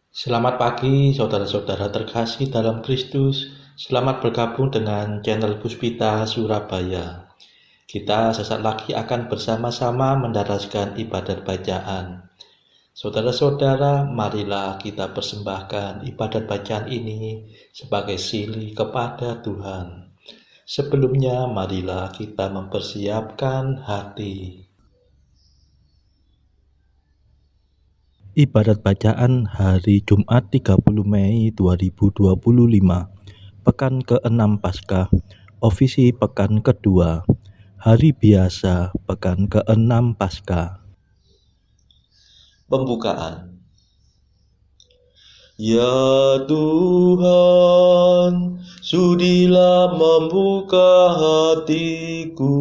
Selamat pagi, saudara-saudara terkasih dalam Kristus. Selamat bergabung dengan channel Puspita Surabaya. Kita sesaat lagi akan bersama-sama mendaraskan ibadat bacaan. Saudara-saudara, marilah kita persembahkan ibadat bacaan ini sebagai sili kepada Tuhan. Sebelumnya, marilah kita mempersiapkan hati. Ibadat bacaan hari Jumat 30 Mei 2025, Pekan ke-6 Paskah, Ofisi Pekan kedua, Hari Biasa Pekan ke-6 Paskah. Pembukaan. Ya Tuhan, sudilah membuka hatiku,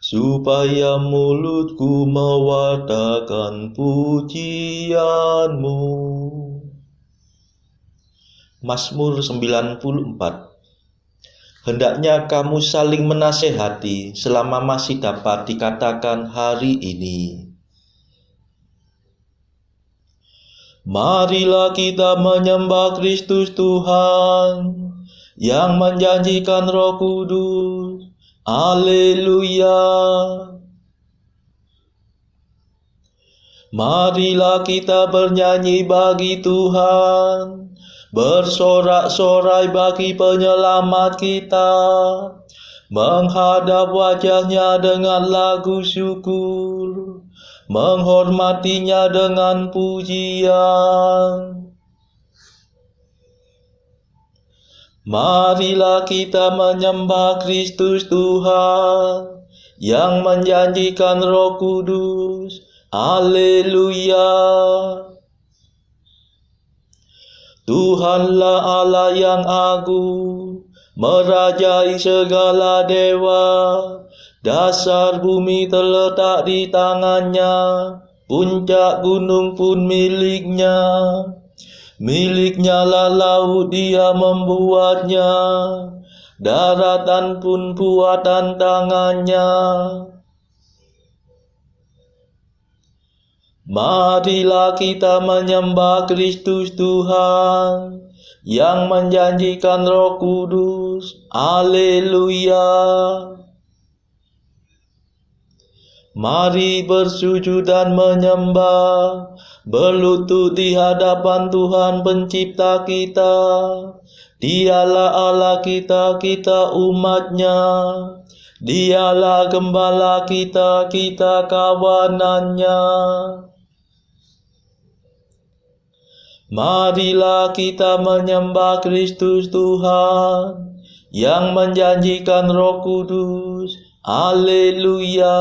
supaya mulutku mewartakan pujian-Mu. Mazmur 94. Hendaknya kamu saling menasehati selama masih dapat dikatakan hari ini. Marilah kita menyembah Kristus Tuhan yang menjanjikan Roh Kudus. Haleluya. Marilah kita bernyanyi bagi Tuhan, bersorak-sorai bagi penyelamat kita, menghadap wajahnya dengan lagu syukur, menghormatinya dengan pujian. Marilah kita menyembah Kristus Tuhan yang menjanjikan Roh Kudus. Haleluya. Tuhanlah Allah yang agung, merajai segala dewa. Dasar bumi terletak di tangannya, puncak gunung pun miliknya. Miliknya lah laut, dia membuatnya, daratan pun buatan tangannya. Marilah kita menyembah Kristus Tuhan yang menjanjikan Roh Kudus. Haleluya. Mari bersujud dan menyembah, berlutut di hadapan Tuhan pencipta kita. Dialah Allah kita, kita umatnya. Dialah gembala kita, kita kawanannya. Marilah kita menyembah Kristus Tuhan yang menjanjikan Roh Kudus. Haleluya.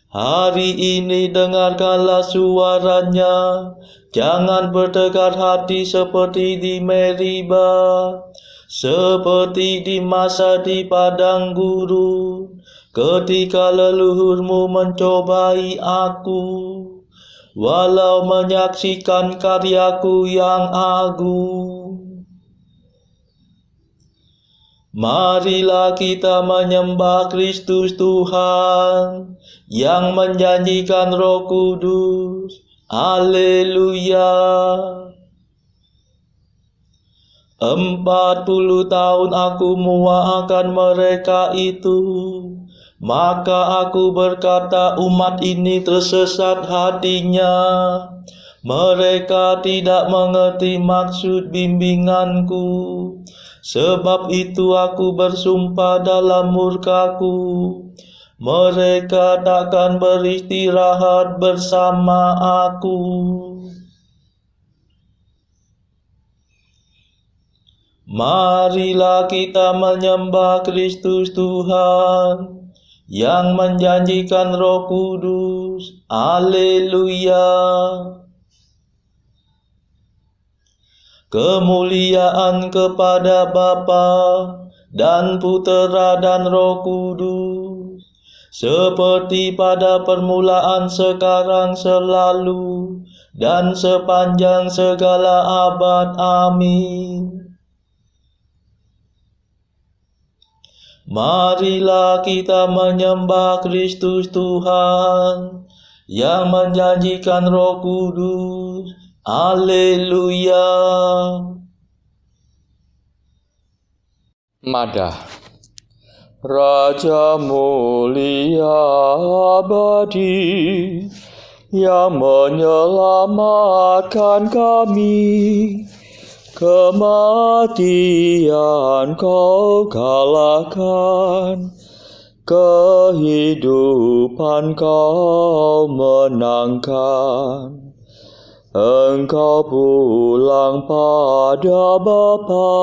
Hari ini dengarkanlah suaranya, jangan bertegar hati seperti di Meriba, seperti di masa di padang gurun, ketika leluhurmu mencobai aku, walau menyaksikan karyaku yang agung. Marilah kita menyembah Kristus Tuhan yang menjanjikan Roh Kudus. Haleluya. 40 tahun aku muak akan mereka itu, maka aku berkata, umat ini tersesat hatinya. Mereka tidak mengerti maksud bimbinganku. Sebab itu aku bersumpah dalam murkaku, mereka takkan beristirahat bersama aku. Marilah kita menyembah Kristus Tuhan yang menjanjikan Roh Kudus. Haleluya. Kemuliaan kepada Bapa dan Putera dan Roh Kudus, seperti pada permulaan, sekarang, selalu, dan sepanjang segala abad. Amin. Marilah kita menyembah Kristus Tuhan yang menjanjikan Roh Kudus. Haleluya. Madah. Raja mulia abadi yang menyelamatkan kami, kematian Kau kalahkan, kehidupan Kau menangkan. Engkau pulang pada Bapa,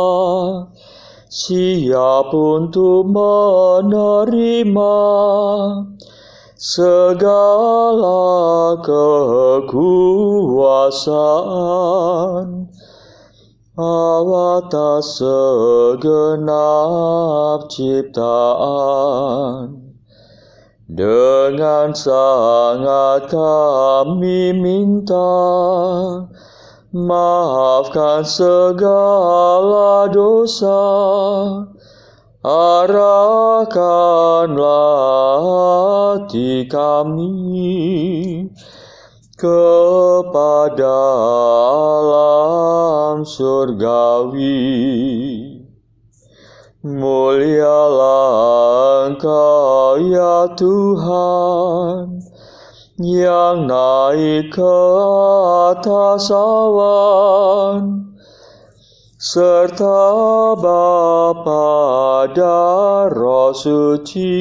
siap untuk menerima segala kekuasaan atas segenap ciptaan. Dengan sangat kami minta, maafkan segala dosa, arahkanlah hati kami kepada alam surgawi. Mulialah Engkau ya Tuhan, yang naik ke atas awan, serta Bapa dan Roh Suci.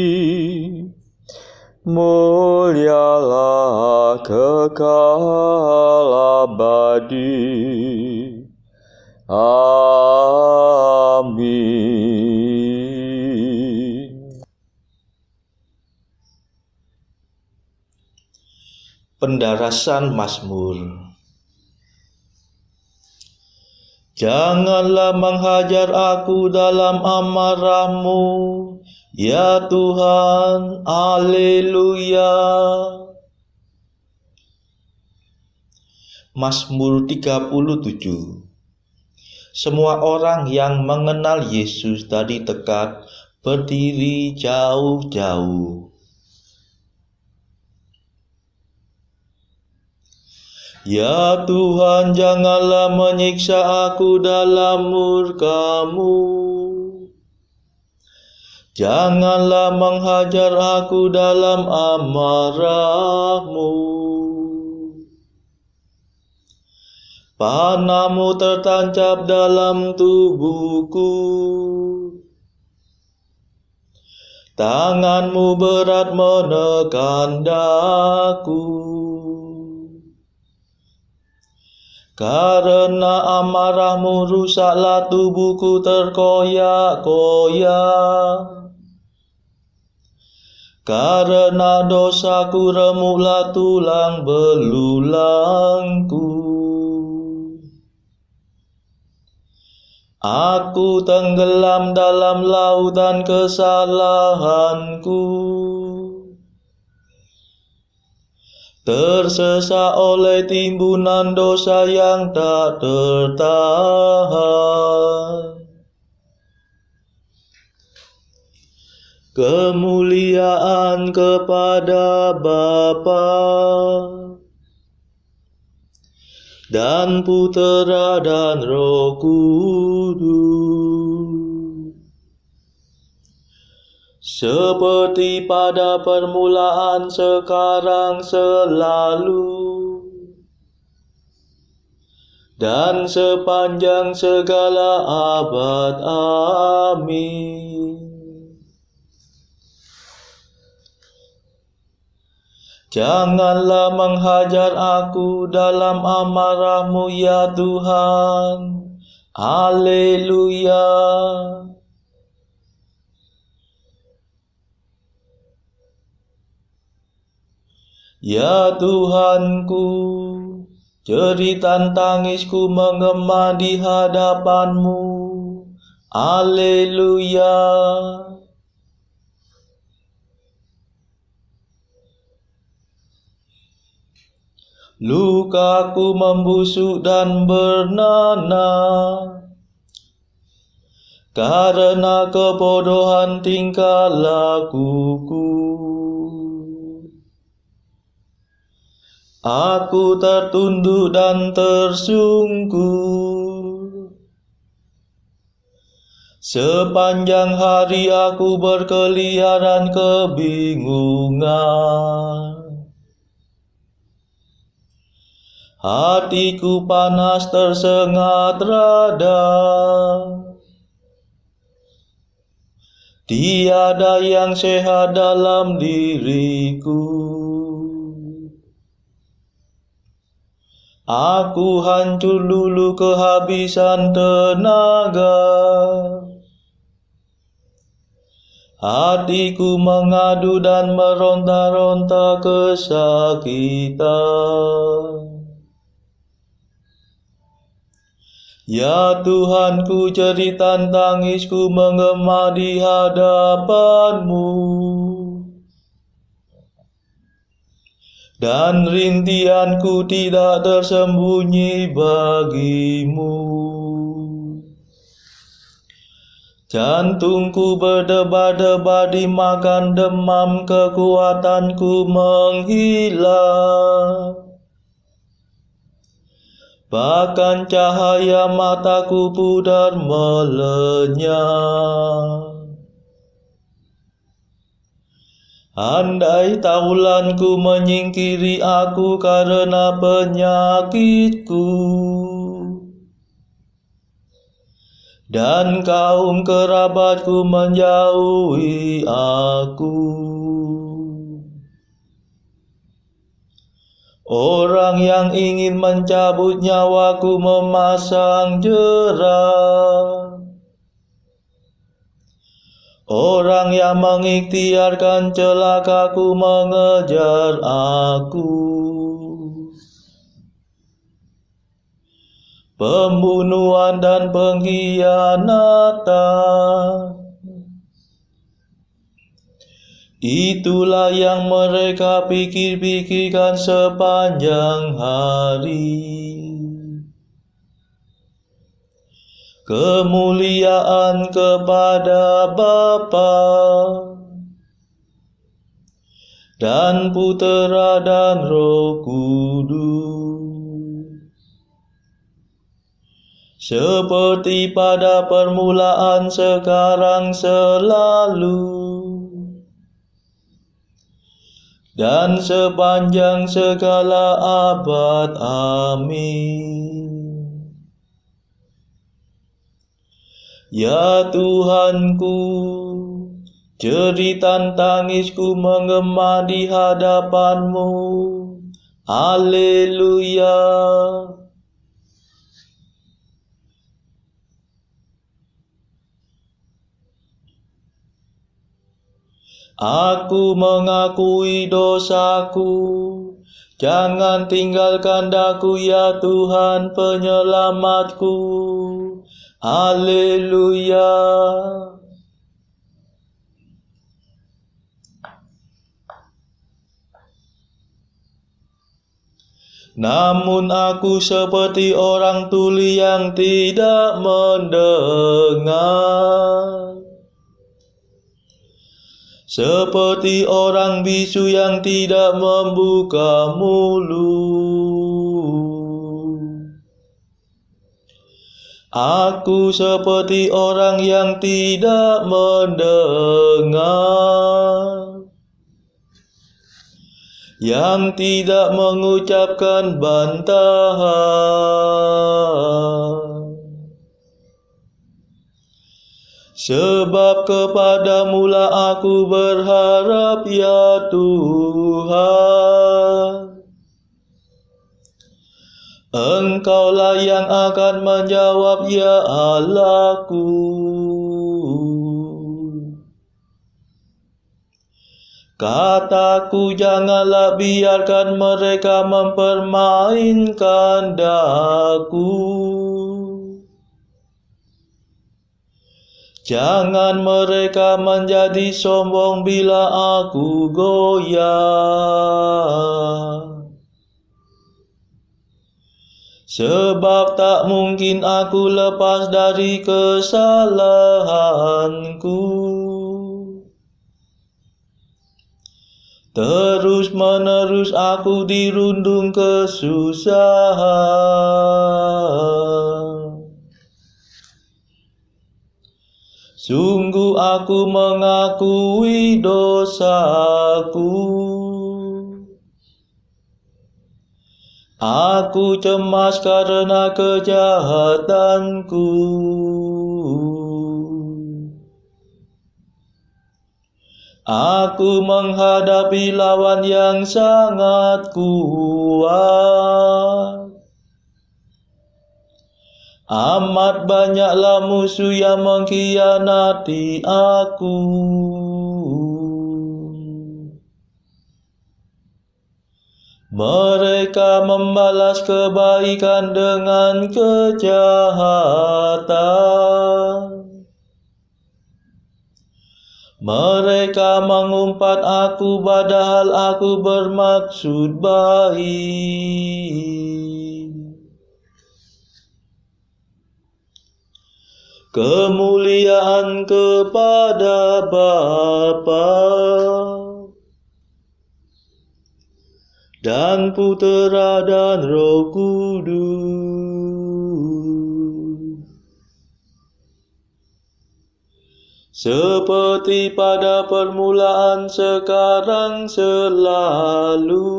Mulialah kekal abadi. Amin. Pendarasan Mazmur. Janganlah menghajar aku dalam amarah-Mu, ya Tuhan. Haleluya. Mazmur 37. Semua orang yang mengenal Yesus dari dekat berdiri jauh-jauh. Ya Tuhan, janganlah menyiksa aku dalam murka-Mu. Janganlah menghajar aku dalam amarah-Mu. Panah-Mu tertancap dalam tubuhku. Tangan-Mu berat menekan daku. Karena amarah-Mu rusaklah tubuhku terkoyak-koyak. Karena dosaku remuklah tulang belulangku. Aku tenggelam dalam lautan kesalahanku, tersesat oleh timbunan dosa yang tak tertahan. Kemuliaan kepada Bapa dan Putera dan Roh Kudus, seperti pada permulaan, sekarang, selalu, dan sepanjang segala abad. Amin. Janganlah menghajar aku dalam amarah-Mu, ya Tuhan. Haleluya. Ya Tuhanku, jeritan tangisku menggema di hadapan-Mu. Haleluya. Lukaku membusuk dan bernanah, karena kebodohan tingkah lakuku. Aku tertunduk dan tersungkur. Sepanjang hari aku berkeliaran kebingungan. Hatiku panas tersengat rada. Tiada yang sehat dalam diriku. Aku hancur dulu kehabisan tenaga. Hatiku mengadu dan meronta-ronta kesakitan. Ya Tuhanku, jeritan tangisku menggema di hadapan-Mu. Dan rintianku tidak tersembunyi bagi-Mu. Jantungku berdebar-debar dimakan demam, kekuatanku menghilang. Bahkan cahaya mataku pudar melenyap. Andai taulanku menyingkiri aku karena penyakitku, dan kaum kerabatku menjauhi aku. Orang yang ingin mencabut nyawaku memasang jera. Orang yang mengikhtiarkan celakaku mengejar aku. Pembunuhan dan pengkhianatan, itulah yang mereka pikir-pikirkan sepanjang hari. Kemuliaan kepada Bapa dan Putera dan Roh Kudus, seperti pada permulaan, sekarang, selalu, dan sepanjang segala abad. Amin. Ya Tuhanku, jeritan tangisku menggema di hadapan-Mu. Haleluya. Aku mengakui dosaku. Jangan tinggalkan daku, ya Tuhan penyelamatku. Haleluya. Namun aku seperti orang tuli yang tidak mendengar, seperti orang bisu yang tidak membuka mulut. Aku seperti orang yang tidak mendengar, yang tidak mengucapkan bantahan. Sebab kepadamu-lah aku berharap, ya Tuhan. Engkaulah yang akan menjawab, ya Allahku. Kataku, janganlah biarkan mereka mempermainkan daku. Jangan mereka menjadi sombong bila aku goyah. Sebab tak mungkin aku lepas dari kesalahanku. Terus-menerus aku dirundung kesusahan. Sungguh aku mengakui dosaku. Aku cemas karena kejahatanku. Aku menghadapi lawan yang sangat kuat. Amat banyaklah musuh yang mengkhianati aku. Mereka membalas kebaikan dengan kejahatan. Mereka mengumpat aku padahal aku bermaksud baik. Kemuliaan kepada Bapa dan Putera dan Roh Kudus, seperti pada permulaan, sekarang, selalu,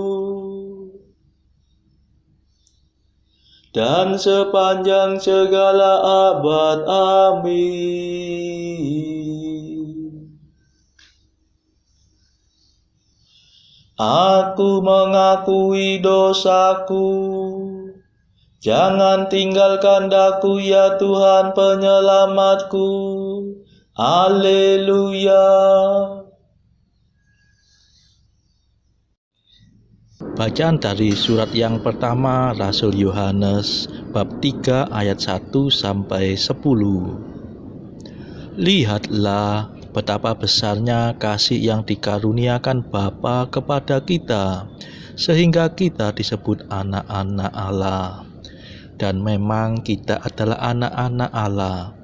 dan sepanjang segala abad. Amin. Aku mengakui dosaku. Jangan tinggalkan daku ya Tuhan penyelamatku. Haleluya. Bacaan dari surat yang pertama Rasul Yohanes bab 3 ayat 1 sampai 10. Lihatlah betapa besarnya kasih yang dikaruniakan Bapa kepada kita, sehingga kita disebut anak-anak Allah. Dan memang kita adalah anak-anak Allah.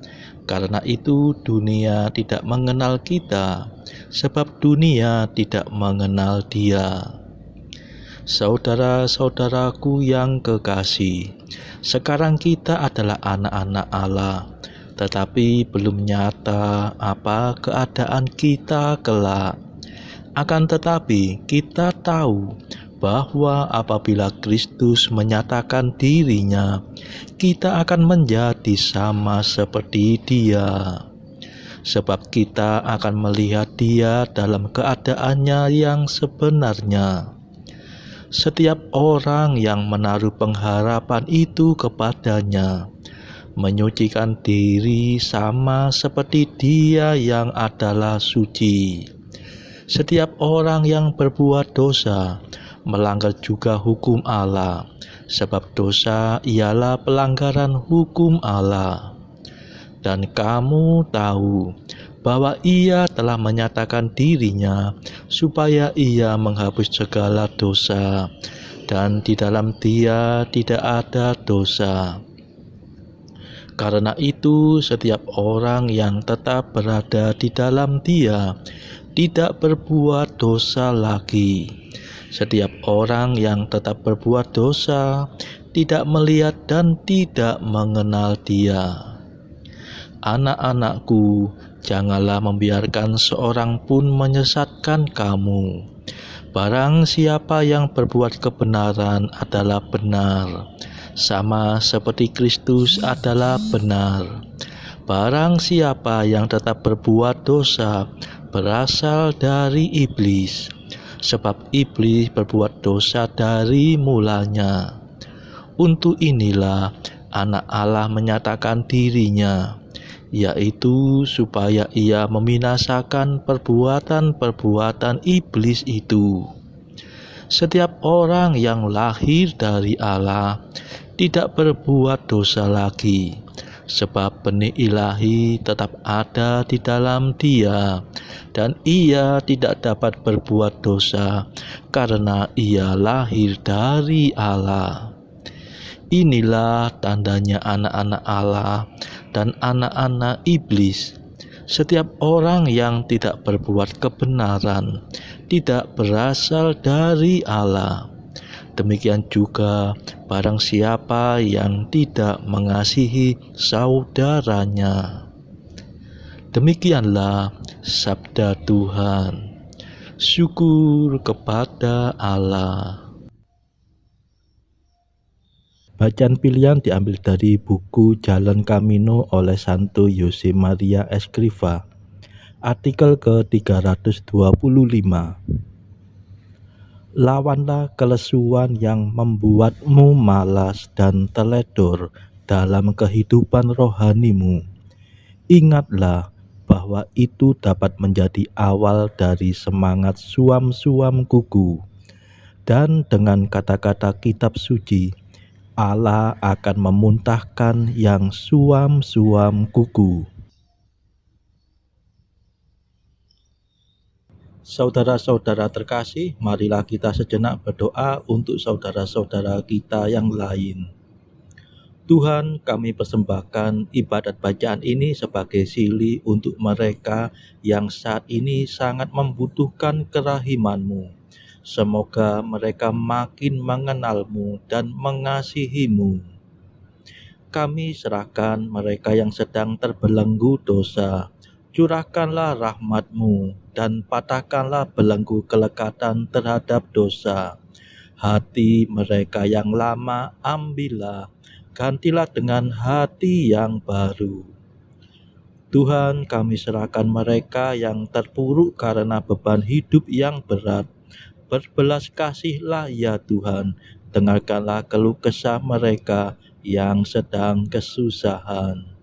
Karena itu dunia tidak mengenal kita, sebab dunia tidak mengenal Dia. Saudara-saudaraku yang kekasih, sekarang kita adalah anak-anak Allah, tetapi belum nyata apa keadaan kita kelak. Akan tetapi kita tahu bahwa apabila Kristus menyatakan dirinya, kita akan menjadi sama seperti Dia. Sebab kita akan melihat Dia dalam keadaannya yang sebenarnya. Setiap orang yang menaruh pengharapan itu kepadanya menyucikan diri sama seperti Dia yang adalah suci. Setiap orang yang berbuat dosa melanggar juga hukum Allah, sebab dosa ialah pelanggaran hukum Allah. Dan kamu tahu bahwa Ia telah menyatakan dirinya supaya Ia menghapus segala dosa, dan di dalam Dia tidak ada dosa. Karena itu setiap orang yang tetap berada di dalam Dia tidak berbuat dosa lagi. Setiap orang yang tetap berbuat dosa tidak melihat dan tidak mengenal Dia. Anak-anakku, janganlah membiarkan seorang pun menyesatkan kamu. Barang siapa yang berbuat kebenaran adalah benar, sama seperti Kristus adalah benar. Barang siapa yang tetap berbuat dosa berasal dari iblis, sebab iblis berbuat dosa dari mulanya. Untuk inilah Anak Allah menyatakan dirinya, yaitu supaya Ia membinasakan perbuatan-perbuatan iblis itu. Setiap orang yang lahir dari Allah tidak berbuat dosa lagi, sebab benih ilahi tetap ada di dalam Dia, dan Ia tidak dapat berbuat dosa karena Ia lahir dari Allah. Inilah tandanya anak-anak Allah dan anak-anak iblis. Setiap orang yang tidak berbuat kebenaran tidak berasal dari Allah. Demikian juga barang siapa yang tidak mengasihi saudaranya. Demikianlah sabda Tuhan. Syukur kepada Allah. Bacaan pilihan diambil dari buku Jalan Camino oleh Santo Jose Maria Escrivá, artikel ke-325. Lawanlah kelesuan yang membuatmu malas dan teledor dalam kehidupan rohanimu. Ingatlah bahwa itu dapat menjadi awal dari semangat suam-suam kuku. Dan dengan kata-kata kitab suci, Allah akan memuntahkan yang suam-suam kuku. Saudara-saudara terkasih, marilah kita sejenak berdoa untuk saudara-saudara kita yang lain. Tuhan, kami persembahkan ibadat bacaan ini sebagai silih untuk mereka yang saat ini sangat membutuhkan kerahiman-Mu. Semoga mereka makin mengenal-Mu dan mengasihi-Mu. Kami serahkan mereka yang sedang terbelenggu dosa. Curahkanlah rahmat-Mu dan patahkanlah belenggu kelekatan terhadap dosa. Hati mereka yang lama ambillah, gantilah dengan hati yang baru. Tuhan, kami serahkan mereka yang terpuruk karena beban hidup yang berat. Berbelas kasihlah ya Tuhan, dengarkanlah keluh kesah mereka yang sedang kesusahan.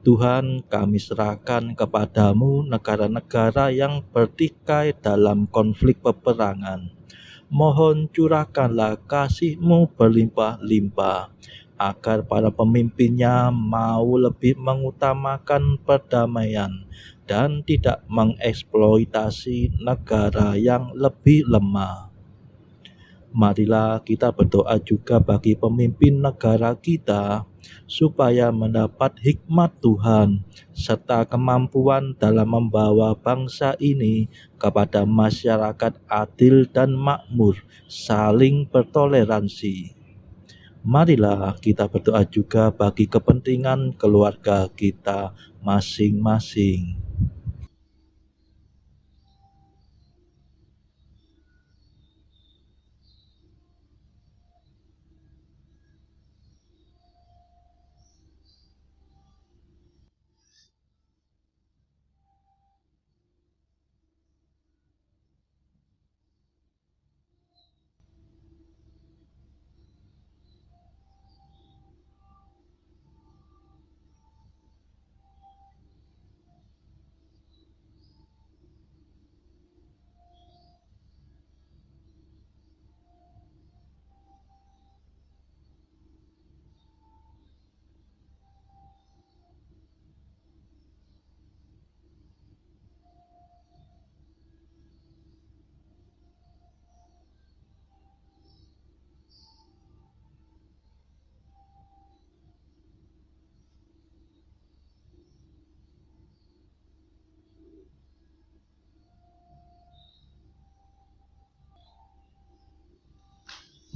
Tuhan, kami serahkan kepadamu negara-negara yang bertikai dalam konflik peperangan. Mohon curahkanlah kasih-Mu berlimpah-limpah, agar para pemimpinnya mau lebih mengutamakan perdamaian dan tidak mengeksploitasi negara yang lebih lemah. Marilah kita berdoa juga bagi pemimpin negara kita, supaya mendapat hikmat Tuhan serta kemampuan dalam membawa bangsa ini kepada masyarakat adil dan makmur, saling bertoleransi. Marilah kita berdoa juga bagi kepentingan keluarga kita masing-masing.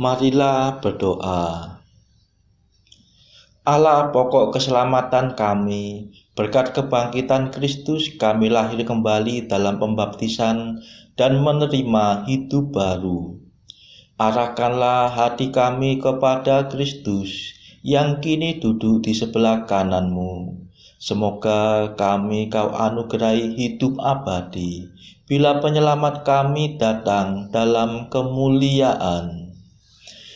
Marilah berdoa. Allah pokok keselamatan kami, berkat kebangkitan Kristus kami lahir kembali dalam pembaptisan dan menerima hidup baru. Arahkanlah hati kami kepada Kristus yang kini duduk di sebelah kanan-Mu. Semoga kami Kau anugerahi hidup abadi bila penyelamat kami datang dalam kemuliaan.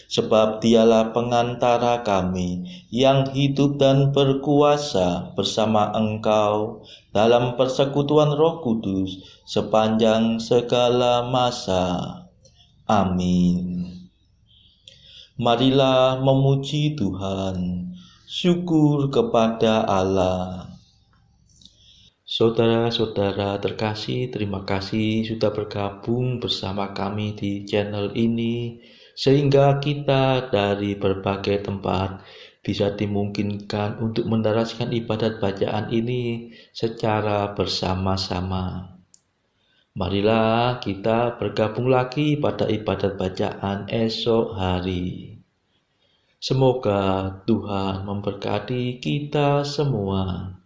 Sebab Dialah pengantara kami yang hidup dan berkuasa bersama Engkau dalam persekutuan Roh Kudus sepanjang segala masa. Amin. Marilah memuji Tuhan. Syukur kepada Allah. Saudara-saudara terkasih, terima kasih sudah bergabung bersama kami di channel ini, sehingga kita dari berbagai tempat bisa dimungkinkan untuk meneruskan ibadat bacaan ini secara bersama-sama. Marilah kita bergabung lagi pada ibadat bacaan esok hari. Semoga Tuhan memberkati kita semua.